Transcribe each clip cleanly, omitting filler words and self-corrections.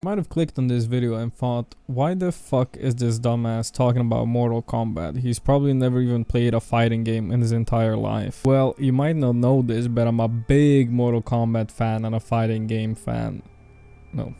Might have clicked on this video and thought, why the fuck is this dumbass talking about Mortal Kombat? He's probably never even played a fighting game in his entire life. Well, you might not know this, but I'm a big Mortal Kombat fan and a fighting game fan. No,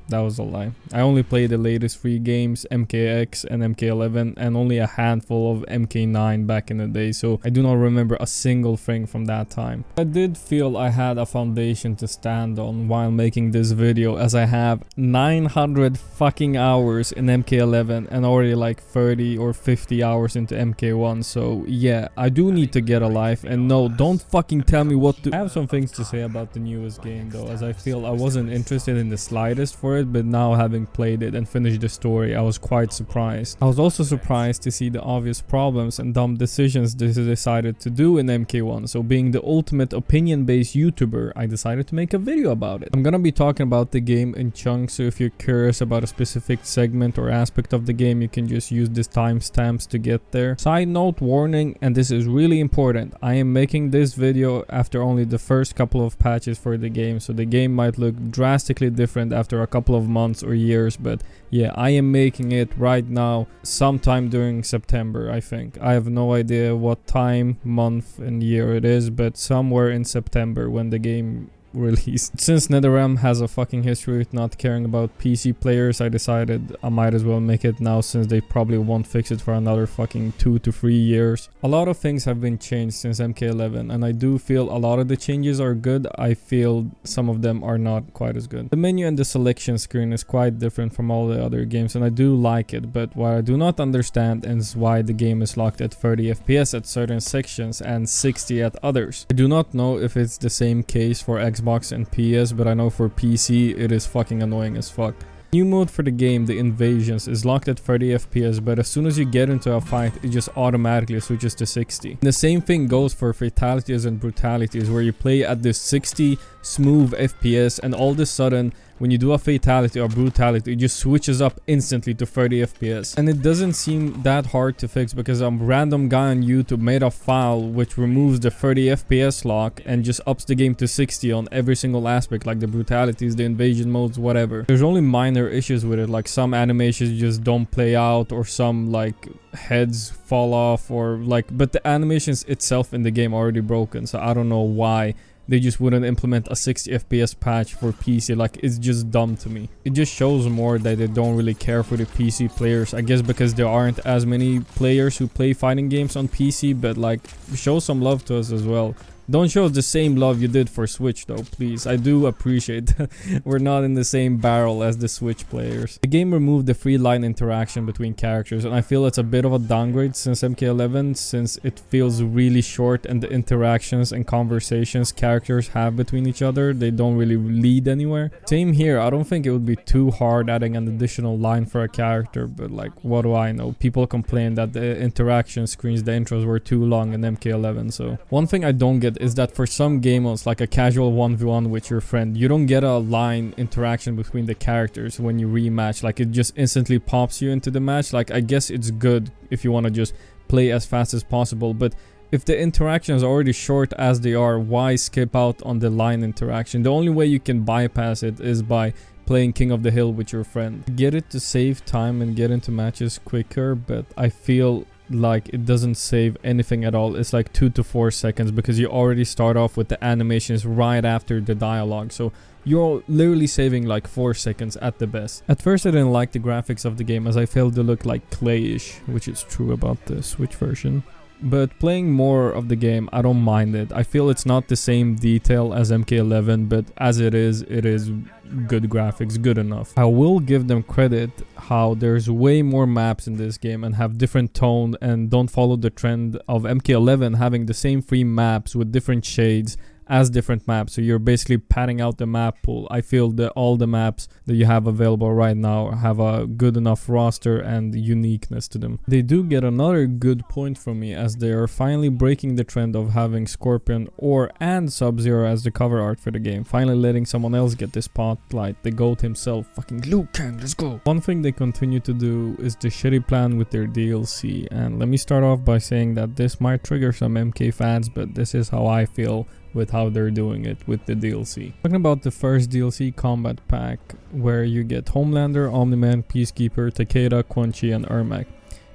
that was a lie. I only played the latest 3 games, MKX and MK11, and only a handful of MK9 back in the day, so I do not remember a single thing from that time. I did feel I had a foundation to stand on while making this video, as I have 900 fucking hours in MK11 and already like 30 or 50 hours into MK1, so yeah, I do need to get a life, and no, don't fucking tell me what to. I have some things to say about the newest game though, as I feel I wasn't interested in the slightest for it, but now having played it and finished the story, I was quite surprised. I was also surprised to see the obvious problems and dumb decisions they decided to do in MK1, so being the ultimate opinion-based YouTuber, I decided to make a video about it. I'm gonna be talking about the game in chunks, so if you're curious about a specific segment or aspect of the game, you can just use these timestamps to get there. Side note, warning, and this is really important, I am making this video after only the first couple of patches for the game, so the game might look drastically different after a couple of months or years, but yeah, I am making it right now sometime during September. I think I have no idea what time, month and year it is, but somewhere in September when the game released. Since NetherRealm has a fucking history with not caring about PC players, I decided I might as well make it now, since they probably won't fix it for another fucking 2 to 3 years. A lot of things have been changed since MK11, and I do feel a lot of the changes are good. I feel some of them are not quite as good. The menu and the selection screen is quite different from all the other games, and I do like it, but what I do not understand is why the game is locked at 30 FPS at certain sections and 60 at others. I do not know if it's the same case for Xbox and PS, but I know for PC it is fucking annoying as fuck. New mode for the game, the Invasions, is locked at 30 FPS, but as soon as you get into a fight, it just automatically switches to 60. The same thing goes for Fatalities and Brutalities, where you play at this 60 smooth FPS, and all of a sudden, when you do a Fatality or Brutality, it just switches up instantly to 30 FPS. And it doesn't seem that hard to fix, because a random guy on YouTube made a file which removes the 30 FPS lock and just ups the game to 60 on every single aspect, like the Brutalities, the Invasion modes, whatever. There's only minor issues with it, like some animations just don't play out, or some like heads fall off, or like, but the animations itself in the game are already broken, so I don't know why they just wouldn't implement a 60 FPS patch for PC. Like, it's just dumb to me. It just shows more that they don't really care for the PC players, I guess, because there aren't as many players who play fighting games on PC, but like, show some love to us as well. Don't show us the same love you did for Switch though, please. I do appreciate that we're not in the same barrel as the Switch players. The game removed the free line interaction between characters, and I feel it's a bit of a downgrade since MK11, since it feels really short, and the interactions and conversations characters have between each other, they don't really lead anywhere. Same here, I don't think it would be too hard adding an additional line for a character, but like, what do I know? People complain that the interaction screens, the intros were too long in MK11, so one thing I don't get is that for some game modes, like a casual 1v1 with your friend, you don't get a line interaction between the characters when you rematch. Like, it just instantly pops you into the match. Like, I guess it's good if you want to just play as fast as possible, but if the interactions are already short as they are, why skip out on the line interaction? The only way you can bypass it is by playing King of the Hill with your friend. Get it to save time and get into matches quicker, but I feel like it doesn't save anything at all. It's like 2 to 4 seconds, because you already start off with the animations right after the dialogue, so you're literally saving like 4 seconds at the best. At first I didn't like the graphics of the game, as I felt they look like clayish, which is true about the Switch version. But playing more of the game, I don't mind it. I feel it's not the same detail as MK11, but as it is good graphics, good enough. I will give them credit how there's way more maps in this game and have different tone, and don't follow the trend of MK11 having the same 3 maps with different shades as different maps, so you're basically padding out the map pool. I feel that all the maps that you have available right now have a good enough roster and uniqueness to them. They do get another good point from me, as they are finally breaking the trend of having Scorpion and Sub-Zero as the cover art for the game, finally letting someone else get the spotlight, the GOAT himself, fucking Liu Kang, let's go. One thing they continue to do is the shitty plan with their DLC, and let me start off by saying that this might trigger some MK fans, but this is how I feel with how they're doing it with the DLC. Talking about the first DLC Kombat pack, where you get Homelander, Omni-Man, Peacekeeper, Takeda, Quan Chi, and Ermac.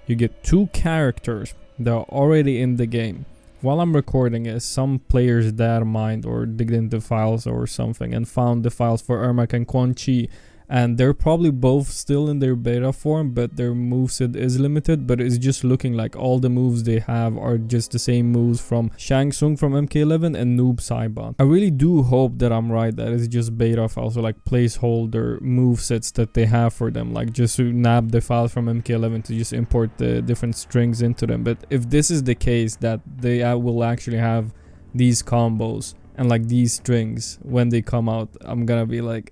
You get 2 characters that are already in the game. While I'm recording it, some players data mined or digged into files or something and found the files for Ermac and Quan Chi, and they're probably both still in their beta form, but their moveset is limited. But it's just looking like all the moves they have are just the same moves from Shang Tsung from MK11 and Noob Saibot. I really do hope that I'm right, that it's just beta files or like placeholder movesets that they have for them, like just to nab the files from MK11 to just import the different strings into them. But if this is the case, that they will actually have these combos and like these strings when they come out, I'm gonna be like,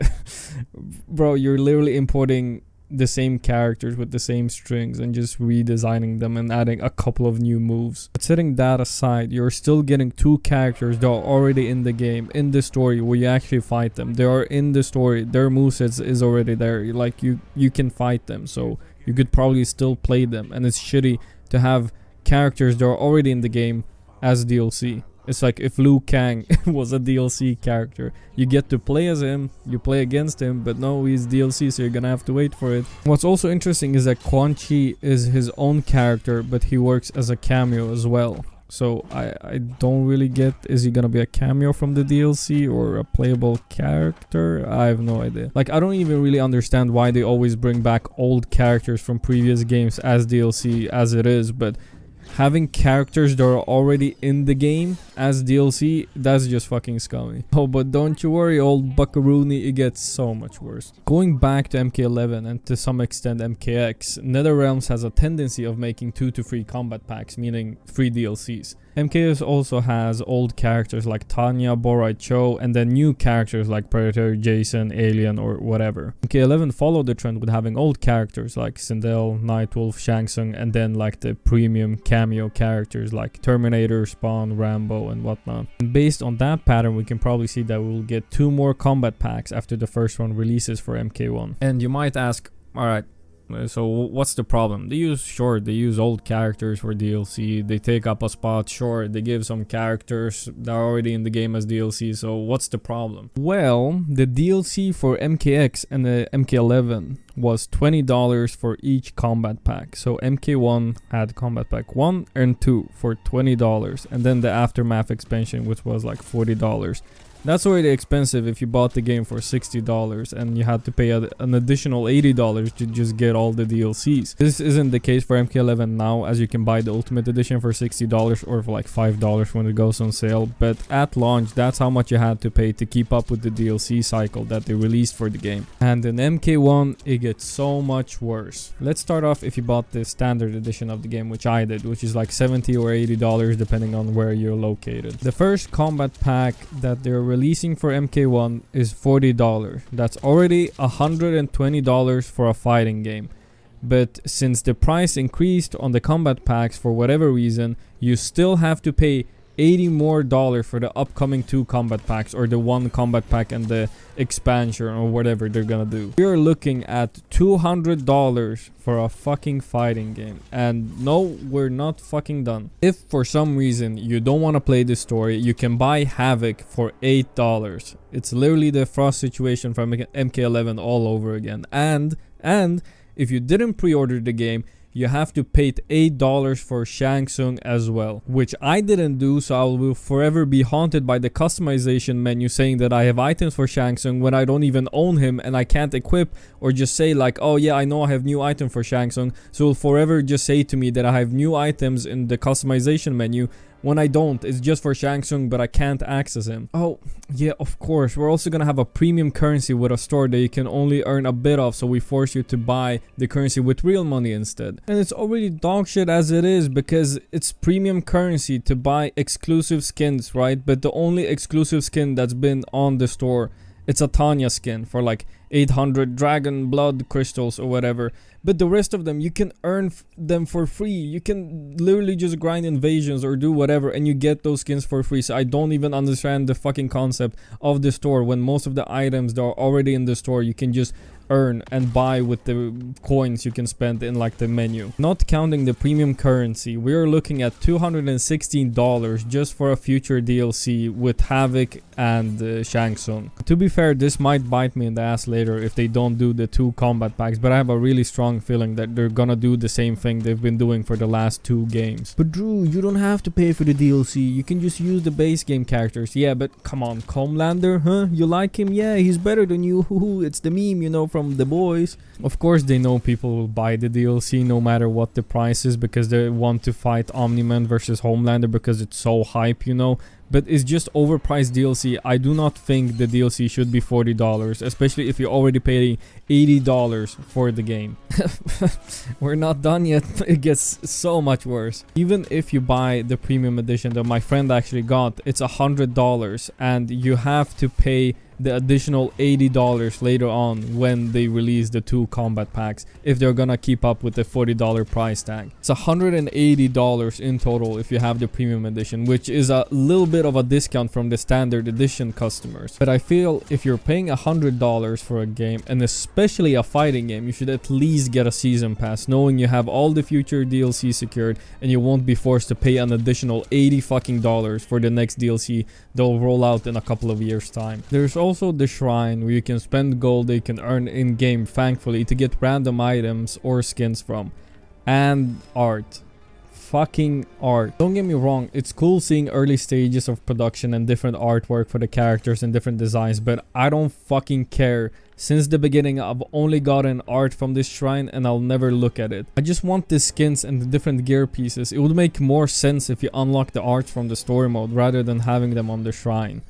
bro, you're literally importing the same characters with the same strings and just redesigning them and adding a couple of new moves. But setting that aside, you're still getting 2 characters that are already in the game, in the story, where you actually fight them. They are in the story, their movesets is already there, like you can fight them, so you could probably still play them. And it's shitty to have characters that are already in the game as DLC. It's like if Liu Kang was a DLC character. You get to play as him, you play against him, but no, he's DLC, so you're gonna have to wait for it. What's also interesting is that Quan Chi is his own character, but he works as a cameo as well. So I don't really get, is he gonna be a cameo from the DLC or a playable character? I have no idea. Like, I don't even really understand why they always bring back old characters from previous games as DLC as it is, but having characters that are already in the game as DLC, that's just fucking scummy. Oh, but don't you worry, old buckaroony, it gets so much worse. Going back to MK11 and to some extent MKX, NetherRealms has a tendency of making 2 to 3 combat packs, meaning 3 DLCs. MKX also has old characters like Tanya, Borai Cho, and then new characters like Predator, Jason, Alien, or whatever. MK11 followed the trend with having old characters like Sindel, Nightwolf, Shang Tsung, and then like the premium cameo characters like Terminator, Spawn, Rambo, and whatnot. And based on that pattern, we can probably see that we'll get 2 more combat packs after the first one releases for MK1. And you might ask, alright, so what's the problem? They use old characters for DLC, they take up a spot, sure, they give some characters that are already in the game as DLC, so what's the problem? Well, the DLC for MKX and the MK11 was $20 for each combat pack. So MK1 had combat pack 1 and 2 for $20, and then the Aftermath expansion, which was like $40. That's already expensive if you bought the game for $60 and you had to pay an additional $80 to just get all the DLCs. This isn't the case for MK11 now, as you can buy the Ultimate Edition for $60 or for like $5 when it goes on sale. But at launch, that's how much you had to pay to keep up with the DLC cycle that they released for the game. And in MK1, it gets so much worse. Let's start off if you bought the standard edition of the game, which I did, which is like $70 or $80 depending on where you're located. The first combat pack that they're releasing for MK1 is $40. That's already $120 for a fighting game. But since the price increased on the combat packs for whatever reason, you still have to pay $80 more for the upcoming 2 combat packs, or the 1 combat pack and the expansion, or whatever they're gonna do. You're looking at $200 for a fucking fighting game. And no, we're not fucking done. If for some reason you don't want to play this story, you can buy Havik for $8. It's literally the Frost situation from MK11 all over again. And if you didn't pre-order the game, you have to pay $8 for Shang Tsung as well, which I didn't do, so I will forever be haunted by the customization menu saying that I have items for Shang Tsung when I don't even own him, and I can't equip or just say like, oh yeah, I know I have new item for Shang Tsung, so it will forever just say to me that I have new items in the customization menu when I don't. It's just for Shang Tsung, but I can't access him. Oh yeah, of course, we're also gonna have a premium currency with a store that you can only earn a bit of, so we force you to buy the currency with real money instead. And it's already dog shit as it is, because it's premium currency to buy exclusive skins, right? But the only exclusive skin that's been on the store, it's a Tanya skin for like 800 dragon blood crystals or whatever. But the rest of them, you can earn them for free. You can literally just grind invasions or do whatever and you get those skins for free. So I don't even understand the fucking concept of the store when most of the items that are already in the store, you can just earn and buy with the coins you can spend in like the menu. Not counting the premium currency, we are looking at $216 just for a future DLC with Havik and Shang Tsung. To be fair, this might bite me in the ass later if they don't do the 2 combat packs, but I have a really strong feeling that they're gonna do the same thing they've been doing for the last 2 games. But Drew, you don't have to pay for the DLC, you can just use the base game characters. Yeah, but come on, Homelander, huh? You like him? Yeah, he's better than you. It's the meme, you know, from The Boys. Of course they know people will buy the DLC no matter what the price is, because they want to fight Omni-Man versus Homelander because it's so hype, you know. But it's just overpriced DLC. I do not think the DLC should be $40, especially if you're already paying $80 for the game. We're not done yet. It gets so much worse. Even if you buy the premium edition that my friend actually got, it's $100 and you have to pay the additional $80 later on when they release the 2 combat packs, if they're gonna keep up with the $40 price tag. It's $180 in total if you have the premium edition, which is a little bit of a discount from the standard edition customers. But I feel if you're paying $100 for a game, and especially a fighting game, you should at least get a season pass, knowing you have all the future DLC secured and you won't be forced to pay an additional $80 fucking for the next DLC that'll roll out in a couple of years time. There's also the shrine where you can spend gold that you can earn in game, thankfully, to get random items or skins from. And art. Fucking art. Don't get me wrong, it's cool seeing early stages of production and different artwork for the characters and different designs, but I don't fucking care. Since the beginning, I've only gotten art from this shrine and I'll never look at it. I just want the skins and the different gear pieces. It would make more sense if you unlock the art from the story mode rather than having them on the shrine.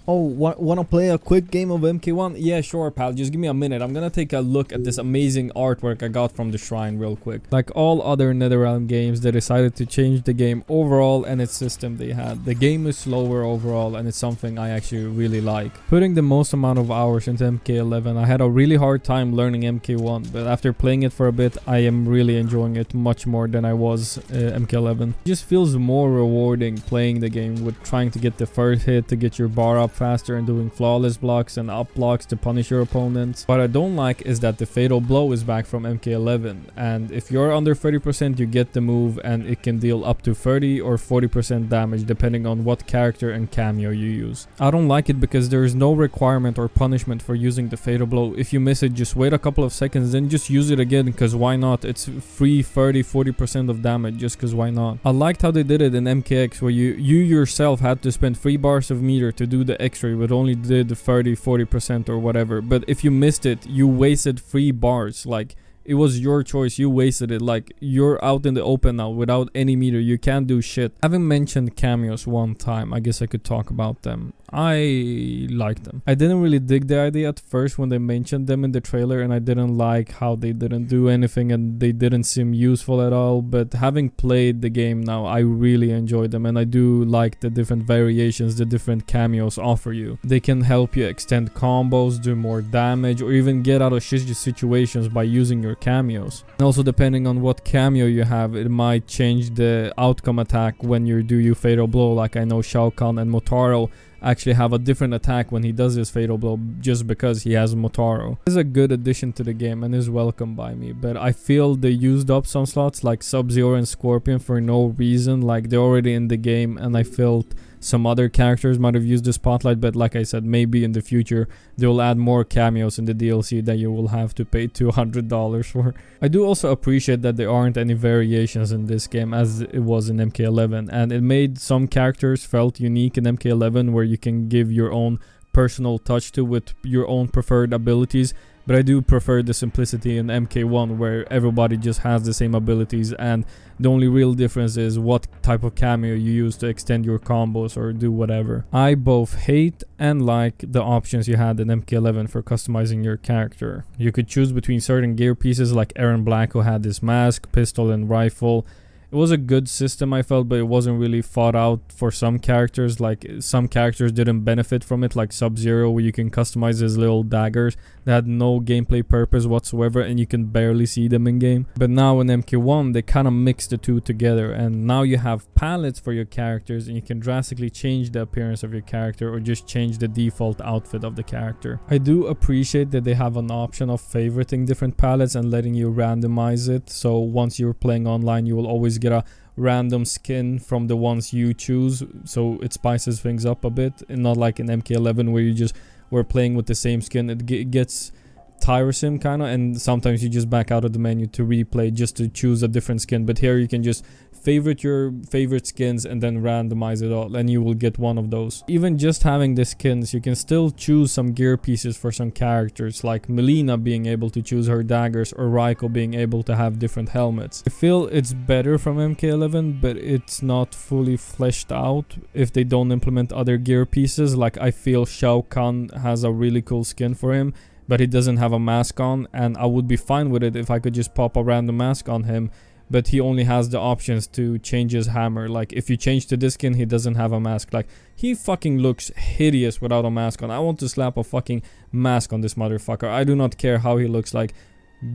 Oh, wanna play a quick game of MK1? Yeah, sure, pal. Just give me a minute. I'm gonna take a look at this amazing artwork I got from the shrine real quick. Like all other NetherRealm games, they decided to change the game overall and its system they had. The game is slower overall and it's something I actually really like. Putting the most amount of hours into MK11, I had a really hard time learning MK1, but after playing it for a bit, I am really enjoying it much more than I was MK11. It just feels more rewarding playing the game with trying to get the first hit to get your bar up faster and doing flawless blocks and up blocks to punish your opponents. What I don't like is that the fatal blow is back from MK11, and if you're under 30% you get the move and it can deal up to 30 or 40% damage depending on what character and cameo you use. I don't like it because there is no requirement or punishment for using the fatal blow. If you miss it, just wait a couple of seconds, then just use it again, because why not? It's free 30-40% of damage, just because why not? I liked how they did it in MKX, where you yourself had to spend 3 bars of meter to do the extra, but only did 30-40% or whatever. But if you missed it, you wasted 3 bars. Like, it was your choice, you wasted it. Like, you're out in the open now without any meter, you can't do shit. Having mentioned cameos one time, I guess I could talk about them. I like them. I didn't really dig the idea at first when they mentioned them in the trailer, and I didn't like how they didn't do anything and they didn't seem useful at all. But having played the game now, I really enjoyed them, and I do like the different variations the different cameos offer you. They can help you extend combos, do more damage, or even get out of shitty situations by using your cameos. And also, depending on what cameo you have, it might change the outcome attack when you do your fatal blow. Like, I know Shao Kahn and Motaro actually have a different attack when he does his fatal blow, just because he has Motaro. This is a good addition to the game and is welcome by me, but I feel they used up some slots like Sub-Zero and Scorpion for no reason. Like, they're already in the game, and I felt some other characters might have used the spotlight, but like I said, maybe in the future they will add more cameos in the DLC that you will have to pay $200 for. I do also appreciate that there aren't any variations in this game as it was in MK11, and it made some characters felt unique in MK11 where you can give your own personal touch to with your own preferred abilities. But I do prefer the simplicity in MK1 where everybody just has the same abilities, and the only real difference is what type of cameo you use to extend your combos or do whatever. I both hate and like the options you had in MK11 for customizing your character. You could choose between certain gear pieces like Aaron Black, who had this mask, pistol and rifle. It was a good system, I felt, but it wasn't really thought out for some characters. Like, some characters didn't benefit from it, like Sub-Zero, where you can customize his little daggers that had no gameplay purpose whatsoever, and you can barely see them in game. But now in MK1, they kind of mix the two together, and now you have palettes for your characters, and you can drastically change the appearance of your character or just change the default outfit of the character. I do appreciate that they have an option of favoriting different palettes and letting you randomize it, so once you're playing online, you will always get a random skin from the ones you choose, so it spices things up a bit, and not like in MK11 where you just were playing with the same skin. It gets tiresome kind of, and sometimes you just back out of the menu to replay just to choose a different skin. But here you can just favorite your favorite skins and then randomize it all, and you will get one of those. Even just having the skins, you can still choose some gear pieces for some characters, like Mileena being able to choose her daggers, or Reiko being able to have different helmets. I feel it's better from MK11, but it's not fully fleshed out if they don't implement other gear pieces. Like, I feel Shao Kahn has a really cool skin for him, but he doesn't have a mask on, and I would be fine with it if I could just pop a random mask on him, but he only has the options to change his hammer. Like, if you change to this skin, he doesn't have a mask. Like, he fucking looks hideous without a mask on. I want to slap a fucking mask on this motherfucker. I do not care how he looks like.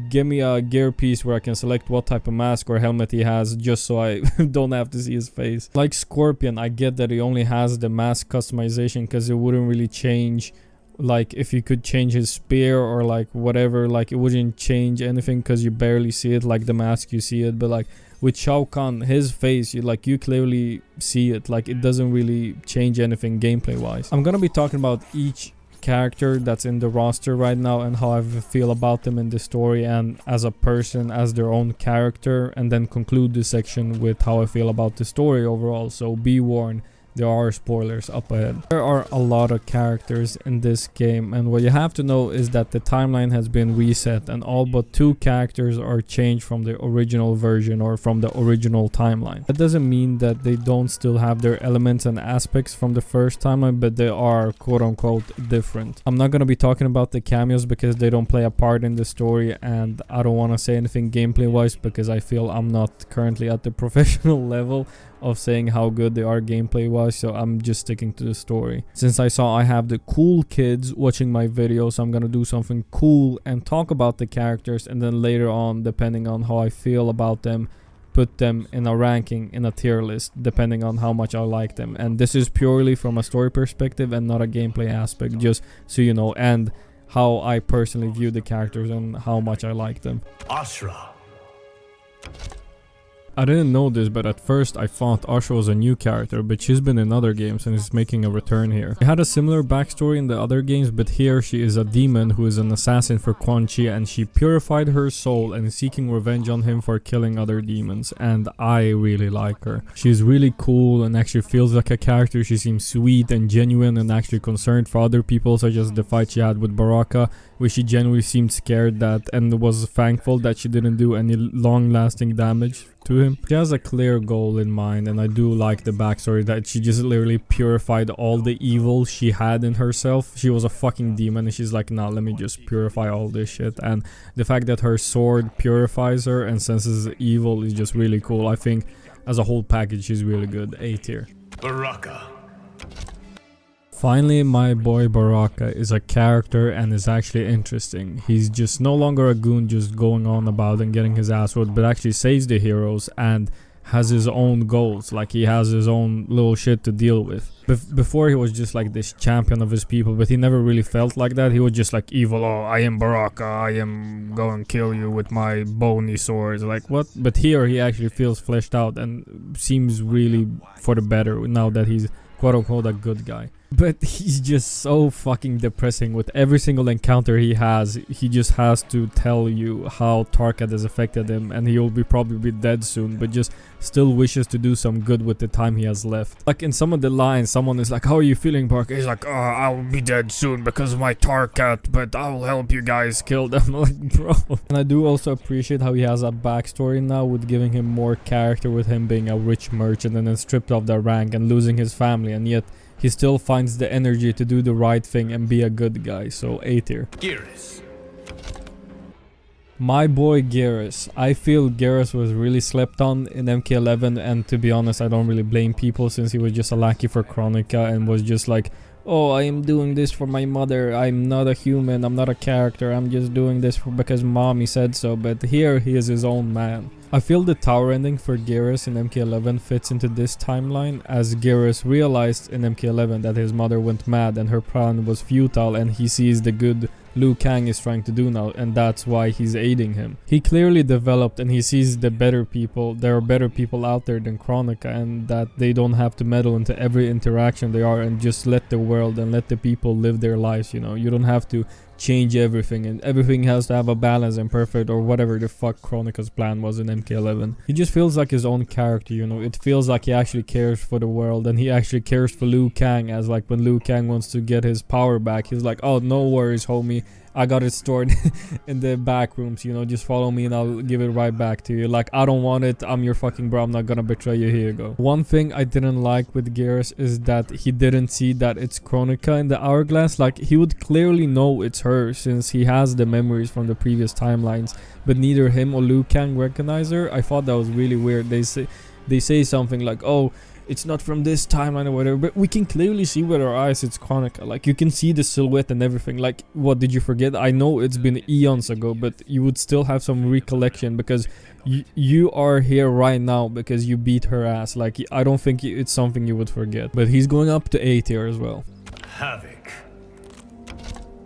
Give me a gear piece where I can select what type of mask or helmet he has, just so I don't have to see his face. Like Scorpion, I get that he only has the mask customization because it wouldn't really change. Like, if you could change his spear or like whatever, like it wouldn't change anything because you barely see it. Like the mask, you see it, but like with Shao Kahn, his face, you clearly see it. Like, it doesn't really change anything gameplay wise. I'm gonna be talking about each character that's in the roster right now and how I feel about them in the story and as a person, as their own character, and then conclude this section with how I feel about the story overall. So be warned, there are spoilers up ahead. There are a lot of characters in this game, and what you have to know is that the timeline has been reset and all but 2 characters are changed from the original version or from the original timeline. That doesn't mean that they don't still have their elements and aspects from the first timeline, but they are quote-unquote different. I'm not going to be talking about the cameos because they don't play a part in the story, and I don't want to say anything gameplay wise because I feel I'm not currently at the professional level of saying how good they are gameplay wise, so I'm just sticking to the story. Since I saw I have the cool kids watching my video, so I'm gonna do something cool and talk about the characters, and then later on, depending on how I feel about them, put them in a ranking, in a tier list, depending on how much I like them. And this is purely from a story perspective and not a gameplay aspect, just so you know, and how I personally view the characters and how much I like them. Ashrah. I didn't know this, but at first I thought Ashrah was a new character, but she's been in other games and is making a return here. She had a similar backstory in the other games, but here she is a demon who is an assassin for Quan Chi, and she purified her soul and is seeking revenge on him for killing other demons, and I really like her. She's really cool and actually feels like a character. She seems sweet and genuine and actually concerned for other people, such as the fight she had with Baraka, where she genuinely seemed scared that and was thankful that she didn't do any long-lasting damage to him. She has a clear goal in mind, and I do like the backstory that she just literally purified all the evil she had in herself. She was a fucking demon and she's like, nah, let me just purify all this shit. And the fact that her sword purifies her and senses evil is just really cool. I think as a whole package she's really good. A tier. Baraka. Finally, my boy Baraka is a character and is actually interesting. He's just no longer a goon just going on about and getting his ass whooped, but actually saves the heroes and has his own goals. Like, he has his own little shit to deal with. Before he was just like this champion of his people, but he never really felt like that. He was just like evil. Oh, I am Baraka, I am going to kill you with my bony swords. Like, what? But here he actually feels fleshed out and seems really for the better now that he's quote-unquote a good guy. But he's just so fucking depressing. With every single encounter he has, he just has to tell you how Tarkat has affected him, and he'll probably be dead soon, but just still wishes to do some good with the time he has left. Like in some of the lines, someone is like, how are you feeling, Baraka? He's like, oh, I'll be dead soon because of my Tarkat, but I'll help you guys kill them. Like, bro. And I do also appreciate how he has a backstory now, with giving him more character, with him being a rich merchant and then stripped of their rank and losing his family, and yet he still finds the energy to do the right thing and be a good guy. So A tier. Geras. My boy Geras. I feel Geras was really slept on in MK11, and to be honest, I don't really blame people since he was just a lackey for Kronika and was just like, oh, I am doing this for my mother. I'm not a human. I'm not a character. I'm just doing this because mommy said so. But here he is his own man. I feel the tower ending for Geras in MK11 fits into this timeline, as Geras realized in MK11 that his mother went mad and her plan was futile, and he sees the good Liu Kang is trying to do now, and that's why he's aiding him. He clearly developed, and he sees the better people. There are better people out there than Kronika, and that they don't have to meddle into every interaction they are, and just let the world and let the people live their lives, you know. You don't have to change everything, and everything has to have a balance and perfect, or whatever the fuck Kronika's plan was in MK11. He just feels like his own character, you know. It feels like he actually cares for the world, and he actually cares for Liu Kang, as like when Liu Kang wants to get his power back, he's like, oh, no worries homie, I got it stored in the back rooms, you know, just follow me and I'll give it right back to you. Like, I don't want it, I'm your fucking bro, I'm not gonna betray you, here you go. One thing I didn't like with Geras is that he didn't see that it's Kronika in the hourglass. Like, he would clearly know it's her since he has the memories from the previous timelines, but neither him or Liu Kang recognize her. I thought that was really weird. They say something like, oh, it's not from this timeline or whatever, but we can clearly see with our eyes it's Kronika. Like, you can see the silhouette and everything. Like, what, did you forget? I know it's been eons ago, but you would still have some recollection because you are here right now because you beat her ass. Like, I don't think it's something you would forget. But he's going up to A tier as well. Havik.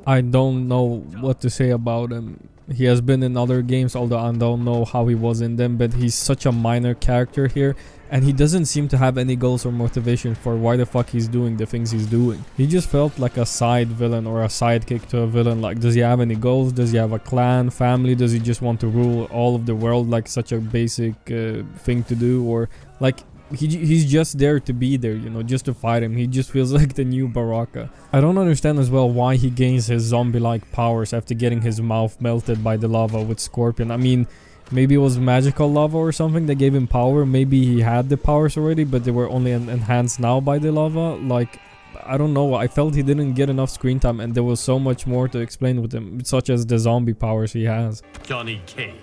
I don't know what to say about him. He has been in other games, although I don't know how he was in them, but he's such a minor character here, and he doesn't seem to have any goals or motivation for why the fuck he's doing the things he's doing. He just felt like a side villain or a sidekick to a villain. Like, does he have any goals? Does he have a clan, family? Does he just want to rule all of the world, like such a basic thing to do? Or like, he's just there to be there, you know, just to fight him. He just feels like the new Baraka. I don't understand as well why he gains his zombie-like powers after getting his mouth melted by the lava with Scorpion. I mean, maybe it was magical lava or something that gave him power. Maybe he had the powers already, but they were only enhanced now by the lava. Like, I don't know. I felt he didn't get enough screen time, and there was so much more to explain with him, such as the zombie powers he has. Johnny Cage.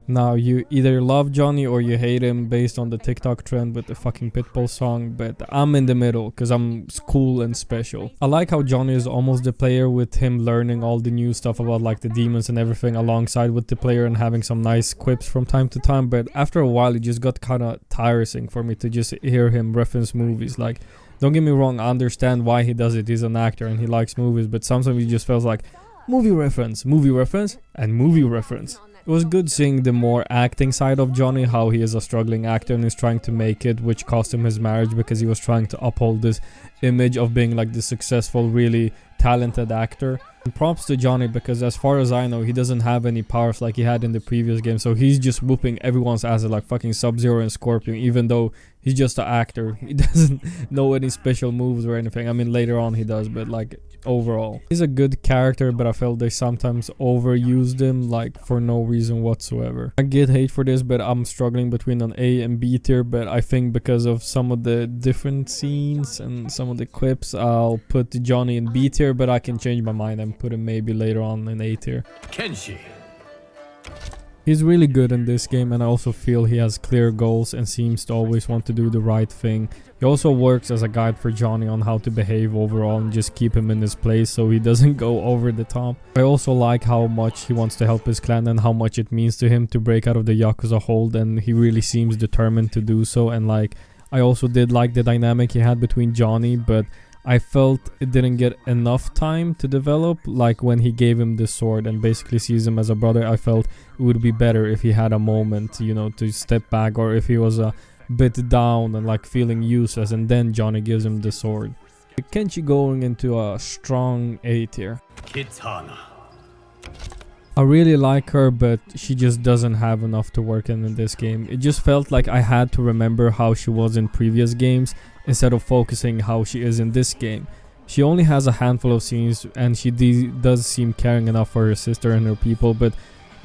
Now, you either love Johnny or you hate him based on the TikTok trend with the fucking Pitbull song, but I'm in the middle because I'm cool and special. I like how Johnny is almost the player, with him learning all the new stuff about like the demons and everything alongside with the player and having some nice quips from time to time, but after a while it just got kind of tiresome for me to just hear him reference movies. Like, don't get me wrong, I understand why he does it. He's an actor and he likes movies, but sometimes he just feels like movie reference, and movie reference. It was good seeing the more acting side of Johnny, how he is a struggling actor and is trying to make it, which cost him his marriage because he was trying to uphold this image of being like the successful, really talented actor. And props to Johnny, because as far as I know, he doesn't have any powers like he had in the previous game, so he's just whooping everyone's ass like fucking Sub-Zero and Scorpion, even though he's just an actor. He doesn't know any special moves or anything. I mean, later on he does, but like, overall he's a good character, but I felt they sometimes overused him like for no reason whatsoever. I get hate for this, but I'm struggling between an A and B tier, but I think because of some of the different scenes and some of the clips, I'll put Johnny in B tier, but I can change my mind and put him maybe later on in A tier. Kenshi. He's really good in this game, and I also feel he has clear goals and seems to always want to do the right thing. He also works as a guide for Johnny on how to behave overall and just keep him in his place so he doesn't go over the top. I also like how much he wants to help his clan and how much it means to him to break out of the Yakuza hold, and he really seems determined to do so. And like, I also did like the dynamic he had between Johnny, but I felt it didn't get enough time to develop. Like when he gave him the sword and basically sees him as a brother, I felt it would be better if he had a moment, you know, to step back, or if he was a bit down and like feeling useless, and then Johnny gives him the sword. Kenshi going into a strong A tier. Kitana. I really like her, but she just doesn't have enough to work in this game. It just felt like I had to remember how she was in previous games instead of focusing how she is in this game. She only has a handful of scenes, and she does seem caring enough for her sister and her people, but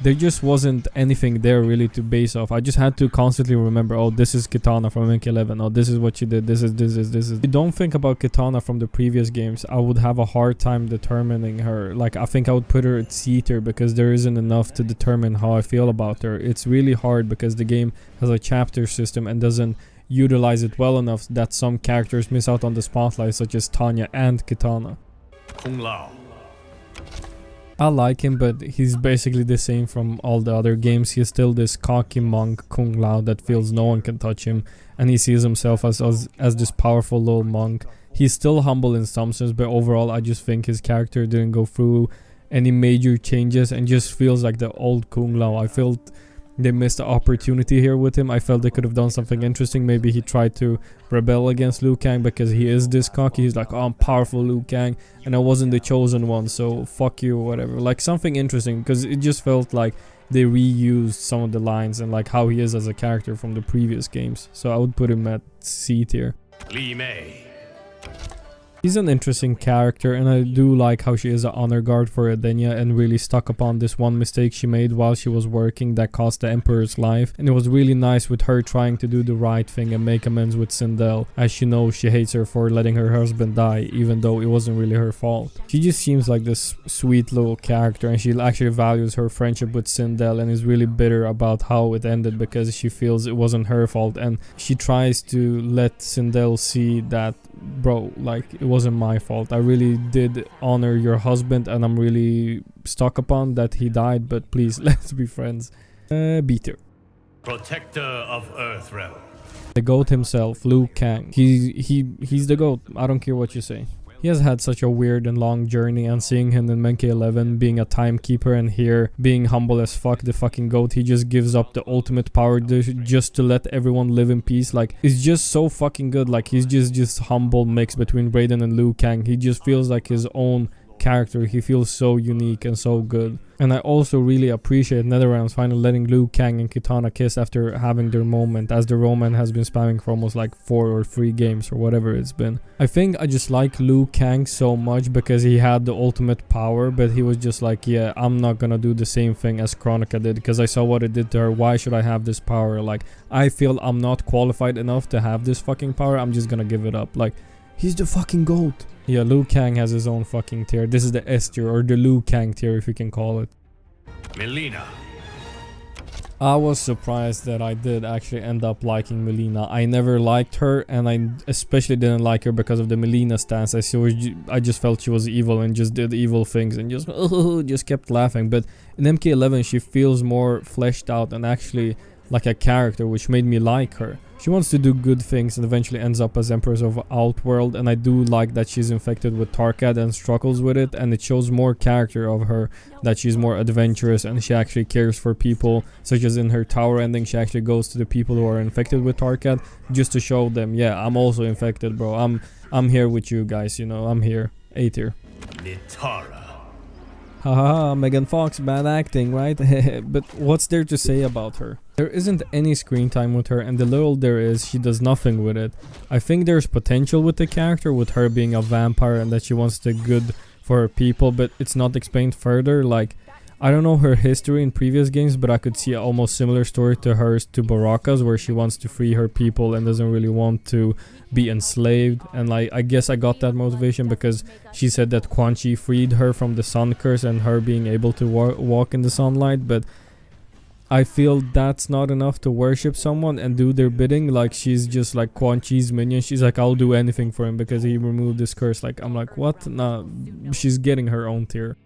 there just wasn't anything there really to base off. I just had to constantly remember, oh, this is Kitana from MK11. Oh, this is what she did. This is. If you don't think about Kitana from the previous games, I would have a hard time determining her. Like, I think I would put her at C tier because there isn't enough to determine how I feel about her. It's really hard because the game has a chapter system and doesn't utilize it well enough that some characters miss out on the spotlight, such as Tanya and Kitana. Kung Lao. I like him, but he's basically the same from all the other games. He's still this cocky monk, Kung Lao, that feels no one can touch him, and he sees himself as this powerful little monk. He's still humble in some sense, but overall I just think his character didn't go through any major changes and just feels like the old Kung Lao. I felt they missed the opportunity here with him. I felt they could have done something interesting. Maybe he tried to rebel against Liu Kang because he is this cocky. He's like, oh, I'm powerful Liu Kang and I wasn't the chosen one, so fuck you or whatever. Like something interesting, because it just felt like they reused some of the lines and like how he is as a character from the previous games. So I would put him at C tier. Li Mei. He's an interesting character, and I do like how she is an honor guard for Edenia and really stuck upon this one mistake she made while she was working that cost the Emperor's life. And it was really nice with her trying to do the right thing and make amends with Sindel, as she knows she hates her for letting her husband die, even though it wasn't really her fault. She just seems like this sweet little character, and she actually values her friendship with Sindel and is really bitter about how it ended because she feels it wasn't her fault, and she tries to let Sindel see that, bro, like, it wasn't my fault. I really did honor your husband and I'm really stuck upon that he died, but please, let's be friends. B tier. Protector of Earthrealm. The GOAT himself, Liu Kang. He's the GOAT. I don't care what you say. He has had such a weird and long journey, and seeing him in MK11 being a timekeeper and here being humble as fuck, the fucking GOAT, he just gives up the ultimate power just to let everyone live in peace. Like, it's just so fucking good. Like, he's just humble mix between Raiden and Liu Kang. He just feels like his own character. He feels so unique and so good. And I also really appreciate NetherRealms finally letting Liu Kang and Kitana kiss after having their moment, as the romance has been spamming for almost like 4 or 3 games or whatever it's been. I think I just like Liu Kang so much because he had the ultimate power, but he was just like, yeah, I'm not gonna do the same thing as Kronika did because I saw what it did to her. Why should I have this power? Like, I feel I'm not qualified enough to have this fucking power. I'm just gonna give it up. Like, he's the fucking GOAT. Yeah, Liu Kang has his own fucking tier. This is the S tier, or the Liu Kang tier if you can call it. Mileena. I was surprised that I did actually end up liking Mileena. I never liked her, and I especially didn't like her because of the Mileena stance. I just felt she was evil and just did evil things and just kept laughing. But in MK11 she feels more fleshed out and actually like a character, which made me like her. She wants to do good things and eventually ends up as Empress of Outworld, and I do like that she's infected with Tarkat and struggles with it, and it shows more character of her, that she's more adventurous and she actually cares for people, such as in her tower ending. She actually goes to the people who are infected with Tarkat just to show them, yeah, I'm also infected, bro. I'm here with you guys, you know, I'm here. A tier. Nitara. Haha, Megan Fox, bad acting, right? But what's there to say about her? There isn't any screen time with her, and the little there is, she does nothing with it. I think there's potential with the character, with her being a vampire and that she wants the good for her people, but it's not explained further. Like, I don't know her history in previous games, but I could see an almost similar story to hers to Baraka's, where she wants to free her people and doesn't really want to be enslaved. And like, I guess I got that motivation because she said that Quan Chi freed her from the sun curse and her being able to walk in the sunlight. But I feel that's not enough to worship someone and do their bidding. Like, she's just like Quan Chi's minion. She's like, I'll do anything for him because he removed this curse. Like, I'm like, what? Nah, she's getting her own tier.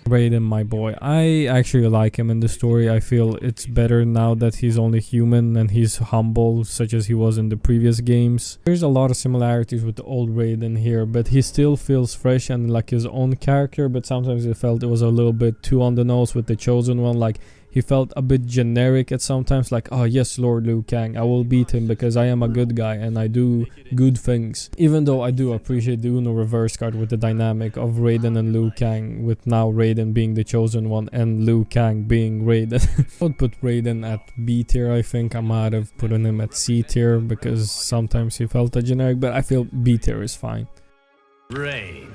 Raiden, my boy. I actually like him in the story. I feel it's better now that he's only human and he's humble, such as he was in the previous games. There's a lot of similarities with the old Raiden here, but he still feels fresh and like his own character, but sometimes it felt it was a little bit too on the nose with the Chosen One. Like, he felt a bit generic at sometimes, like, oh yes, Lord Liu Kang, I will beat him because I am a good guy and I do good things. Even though I do appreciate the Uno reverse card with the dynamic of Raiden and Liu Kang, with now Raiden being the Chosen One and Liu Kang being Raiden. I would put Raiden at B tier. I think I might have put him at C tier because sometimes he felt a generic, but I feel B tier is fine. Rain.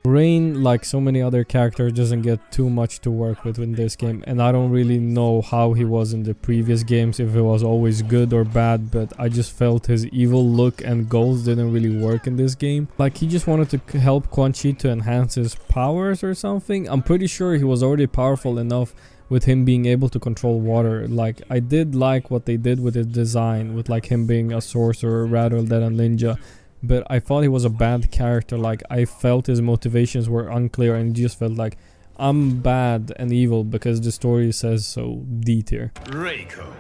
Rain, like so many other characters, doesn't get too much to work with in this game, and I don't really know how he was in the previous games, if it was always good or bad, but I just felt his evil look and goals didn't really work in this game. Like, he just wanted to help Quan Chi to enhance his powers or something. I'm pretty sure he was already powerful enough with him being able to control water. Like, I did like what they did with his design, with like him being a sorcerer rather than a ninja. But I thought he was a bad character. Like, I felt his motivations were unclear, and it just felt like I'm bad and evil because the story says so. D tier. Reiko.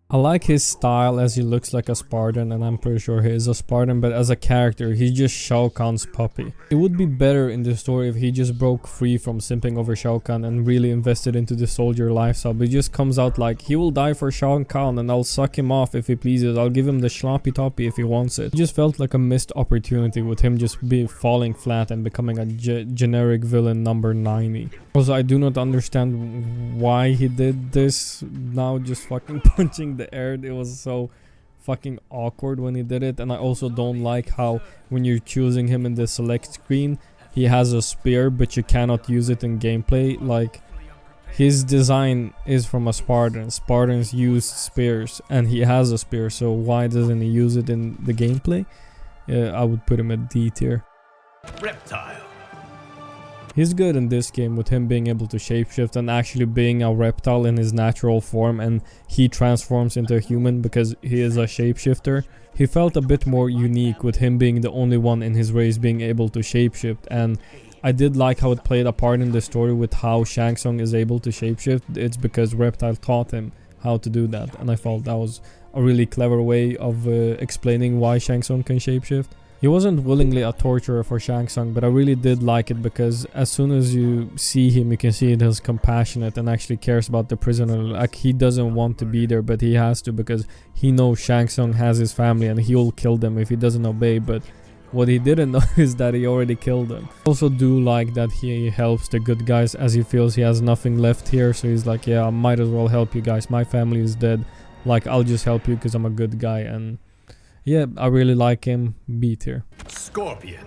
I like his style, as he looks like a Spartan, and I'm pretty sure he is a Spartan, but as a character, he's just Shao Kahn's puppy. It would be better in the story if he just broke free from simping over Shao Kahn and really invested into the soldier lifestyle, but he just comes out like, he will die for Shao Kahn and I'll suck him off if he pleases, I'll give him the sloppy toppy if he wants it. It just felt like a missed opportunity with him just falling flat and becoming a generic villain number 90. Also, I do not understand why he did this, now just fucking punching the air. It was so fucking awkward when he did it. And I also don't like how when you're choosing him in the select screen, he has a spear but you cannot use it in gameplay. Like, his design is from a Spartan. Spartans use spears and he has a spear, so why doesn't he use it in the gameplay? I would put him at D tier. Reptile. He's good in this game with him being able to shapeshift and actually being a reptile in his natural form, and he transforms into a human because he is a shapeshifter. He felt a bit more unique with him being the only one in his race being able to shapeshift, and I did like how it played a part in the story with how Shang Tsung is able to shapeshift. It's because Reptile taught him how to do that, and I thought that was a really clever way of explaining why Shang Tsung can shapeshift. He wasn't willingly a torturer for Shang Tsung, but I really did like it because as soon as you see him, you can see that he's compassionate and actually cares about the prisoner. Like, he doesn't want to be there, but he has to because he knows Shang Tsung has his family and he will kill them if he doesn't obey. But what he didn't know is that he already killed them. I also do like that he helps the good guys as he feels he has nothing left here. So he's like, yeah, I might as well help you guys. My family is dead. Like, I'll just help you because I'm a good guy. And yeah, I really like him. B tier. Scorpion.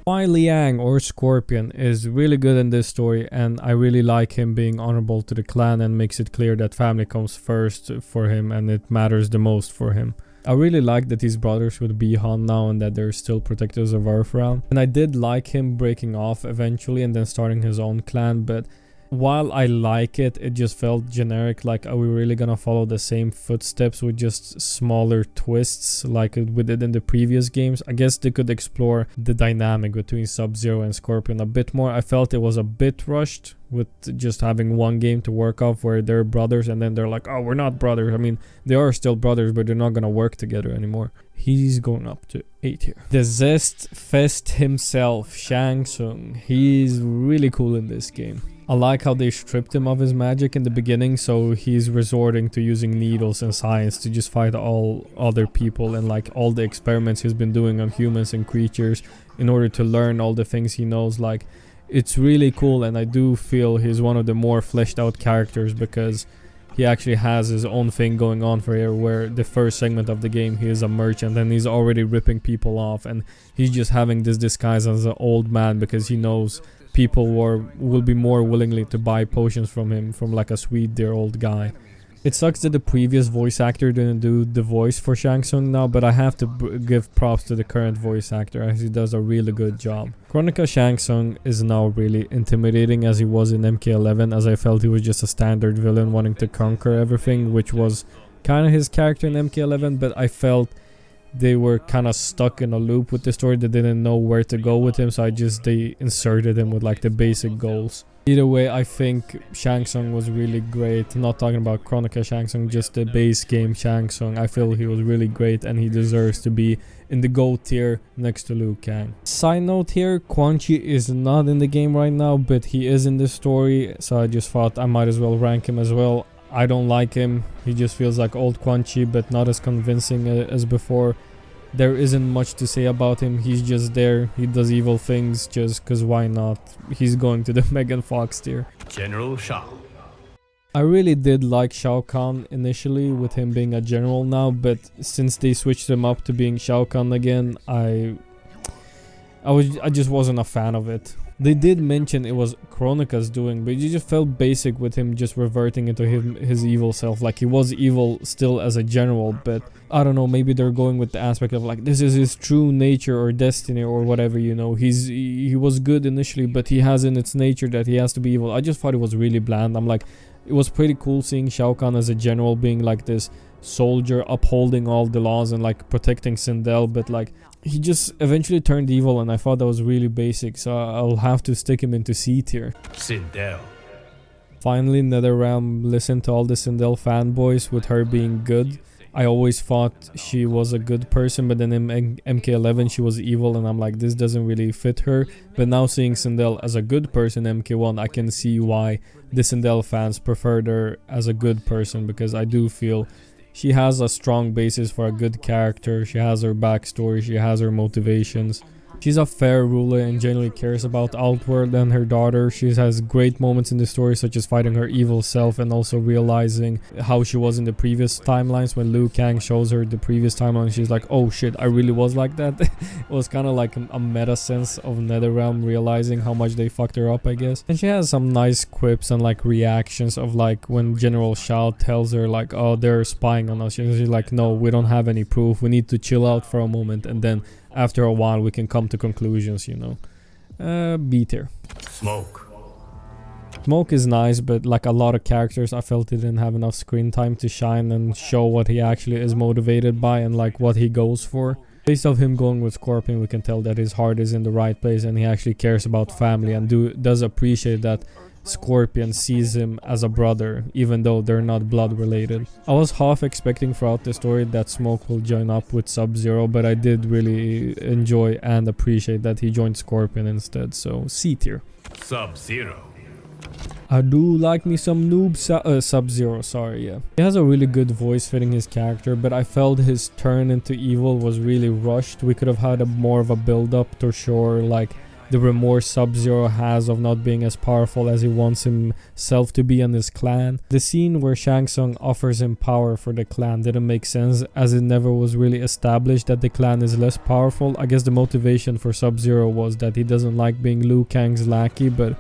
Wai Liang, or Scorpion, is really good in this story, and I really like him being honorable to the clan and makes it clear that family comes first for him and it matters the most for him. I really like that he's brothers with Bihan now and that they're still protectors of Earthrealm. And I did like him breaking off eventually and then starting his own clan, but while I like it, it just felt generic. Like, are we really gonna follow the same footsteps with just smaller twists like we did in the previous games? I guess they could explore the dynamic between Sub-Zero and Scorpion a bit more. I felt it was a bit rushed with just having one game to work off where they're brothers and then they're like, oh, we're not brothers. I mean, they are still brothers, but they're not gonna work together anymore. He's going up to 8 here. The Zest Fest himself, Shang Tsung. He's really cool in this game. I like how they stripped him of his magic in the beginning, so he's resorting to using needles and science to just fight all other people, and like all the experiments he's been doing on humans and creatures in order to learn all the things he knows. Like, it's really cool, and I do feel he's one of the more fleshed out characters because he actually has his own thing going on for here, where the first segment of the game he is a merchant and he's already ripping people off, and he's just having this disguise as an old man because he knows people will be more willingly to buy potions from him, from like a sweet dear old guy. It sucks that the previous voice actor didn't do the voice for Shang Tsung now, but I have to give props to the current voice actor as he does a really good job. Chronica Shang Tsung is now really intimidating as he was in MK11, as I felt he was just a standard villain wanting to conquer everything, which was kind of his character in MK11, but I felt they were kind of stuck in a loop with the story. They didn't know where to go with him, so they inserted him with like the basic goals. Either way, I think Shang Tsung was really great. I'm not talking about Chronica Shang Tsung, just the base game Shang Tsung. I feel he was really great and he deserves to be in the GOAT tier next to Liu Kang. Side note here, Quan Chi is not in the game right now, but he is in the story, so I just thought I might as well rank him as well. I don't like him. He just feels like old Quan Chi, but not as convincing as before. There isn't much to say about him. He's just there. He does evil things just because why not? He's going to the Megan Fox tier. General Shao. I really did like Shao Kahn initially with him being a general now, but since they switched him up to being Shao Kahn again, I I just wasn't a fan of it. They did mention it was Kronika's doing, but you just felt basic with him just reverting into his evil self. Like, he was evil still as a general, but I don't know, maybe they're going with the aspect of like, this is his true nature or destiny or whatever, you know. He was good initially, but he has in its nature that he has to be evil. I just thought it was really bland. I'm like, it was pretty cool seeing Shao Kahn as a general being like this soldier upholding all the laws and like protecting Sindel, but like he just eventually turned evil, and I thought that was really basic, so I'll have to stick him into C tier. Sindel. Finally, NetherRealm listened to all the Sindel fanboys with her being good. I always thought she was a good person, but then in MK11 she was evil, and I'm like, this doesn't really fit her. But now seeing Sindel as a good person in MK1, I can see why the Sindel fans preferred her as a good person, because I do feel she has a strong basis for a good character. She has her backstory, she has her motivations. She's a fair ruler and genuinely cares about Outworld and her daughter. She has great moments in the story, such as fighting her evil self and also realizing how she was in the previous timelines. When Liu Kang shows her the previous timeline, she's like, oh shit, I really was like that. It was kind of like a meta sense of NetherRealm realizing how much they fucked her up, I guess. And she has some nice quips and like reactions of like when General Shao tells her like, oh, they're spying on us. She's like, no, we don't have any proof. We need to chill out for a moment, and then after a while we can come to conclusions, you know. B tier. Smoke. Smoke is nice, but like a lot of characters, I felt he didn't have enough screen time to shine and show what he actually is motivated by and like what he goes for. Based off him going with Scorpion, we can tell that his heart is in the right place and he actually cares about family and does appreciate that Scorpion sees him as a brother, even though they're not blood related. I was half expecting throughout the story that Smoke will join up with Sub-Zero, but I did really enjoy and appreciate that he joined Scorpion instead, so C tier. Sub-Zero. I do like me some noob Sub-Zero, sorry, yeah. He has a really good voice fitting his character, but I felt his turn into evil was really rushed. We could have had more of a build up to show like the remorse Sub-Zero has of not being as powerful as he wants himself to be and his clan. The scene where Shang Tsung offers him power for the clan didn't make sense, as it never was really established that the clan is less powerful. I guess the motivation for Sub-Zero was that he doesn't like being Liu Kang's lackey, but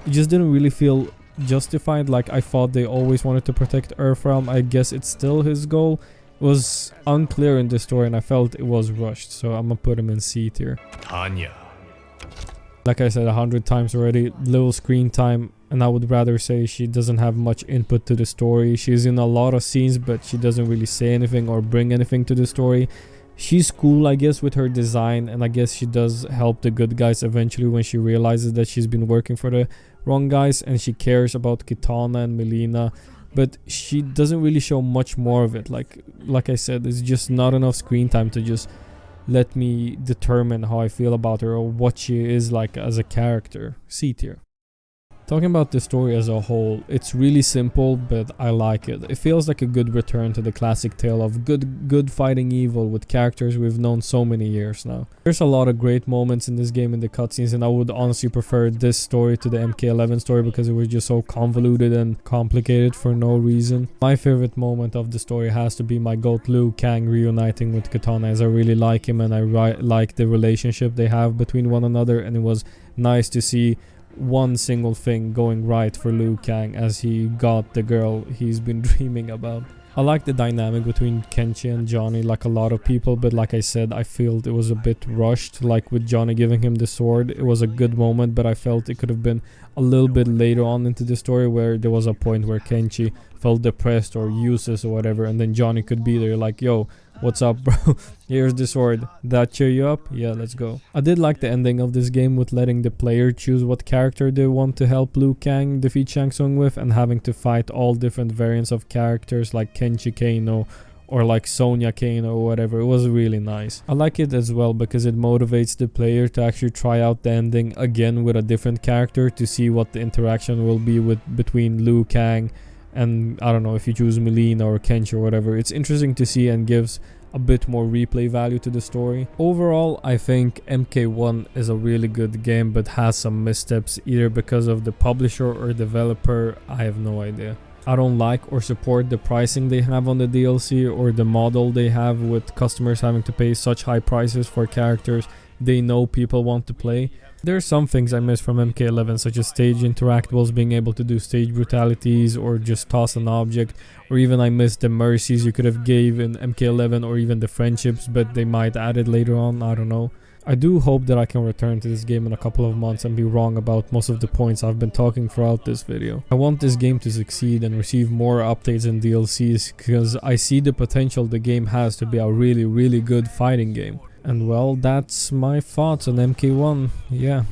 it just didn't really feel justified. Like, I thought they always wanted to protect Earthrealm. I guess it's still his goal. It was unclear in the story and I felt it was rushed, so I'm gonna put him in C tier. Tanya. Like I said 100 times already, little screen time, and I would rather say she doesn't have much input to the story. She's in a lot of scenes, but she doesn't really say anything or bring anything to the story. She's cool, I guess, with her design, and I guess she does help the good guys eventually when she realizes that she's been working for the wrong guys, and she cares about Kitana and Mileena, but she doesn't really show much more of it. Like I said, it's just not enough screen time to just let me determine how I feel about her or what she is like as a character. C tier. Talking about the story as a whole, it's really simple, but I like it. It feels like a good return to the classic tale of good fighting evil with characters we've known so many years now. There's a lot of great moments in this game in the cutscenes, and I would honestly prefer this story to the MK11 story because it was just so convoluted and complicated for no reason. My favorite moment of the story has to be my goat Liu Kang reuniting with Kitana, as I really like him and I like the relationship they have between one another, and it was nice to see one single thing going right for Liu Kang as he got the girl he's been dreaming about. I like the dynamic between Kenshi and Johnny like a lot of people, but like I said, I feel it was a bit rushed. Like with Johnny giving him the sword, it was a good moment, but I felt it could have been a little bit later on into the story where there was a point where Kenshi felt depressed or useless or whatever, and then Johnny could be there like, yo, what's up, bro? Here's the sword. That cheer you up? Yeah, let's go. I did like the ending of this game with letting the player choose what character they want to help Liu Kang defeat Shang Tsung with, and having to fight all different variants of characters like Kenshi Kano or like Sonya Kano or whatever. It was really nice. I like it as well because it motivates the player to actually try out the ending again with a different character to see what the interaction will be between Liu Kang and, I don't know, if you choose Mileena or Kenshi or whatever. It's interesting to see and gives a bit more replay value to the story. Overall, I think MK1 is a really good game, but has some missteps either because of the publisher or developer. I have no idea. I don't like or support the pricing they have on the DLC or the model they have with customers having to pay such high prices for characters they know people want to play. There are some things I miss from MK11, such as stage interactables, being able to do stage brutalities or just toss an object, or even I miss the mercies you could have gave in MK11, or even the friendships, but they might add it later on, I don't know. I do hope that I can return to this game in a couple of months and be wrong about most of the points I've been talking throughout this video. I want this game to succeed and receive more updates and DLCs, because I see the potential the game has to be a really good fighting game. And well, that's my thoughts on MK1. Yeah.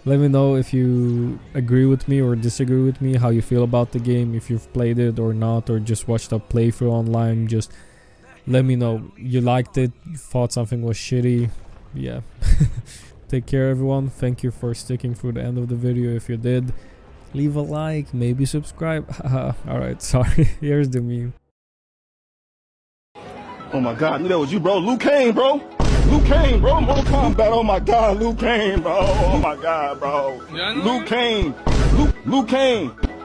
Let me know if you agree with me or disagree with me, how you feel about the game, if you've played it or not, or just watched a playthrough online. Just let me know. You liked it, thought something was shitty. Yeah. Take care, everyone. Thank you for sticking through the end of the video. If you did, leave a like, maybe subscribe. Alright, sorry. Here's the meme. Oh my God, knew that was you, bro. Liu Kang, bro. Liu Kang, bro. Mortal Kombat. Oh my God, Liu Kang, bro. Oh my God, bro. Liu Kang. Liu Kang.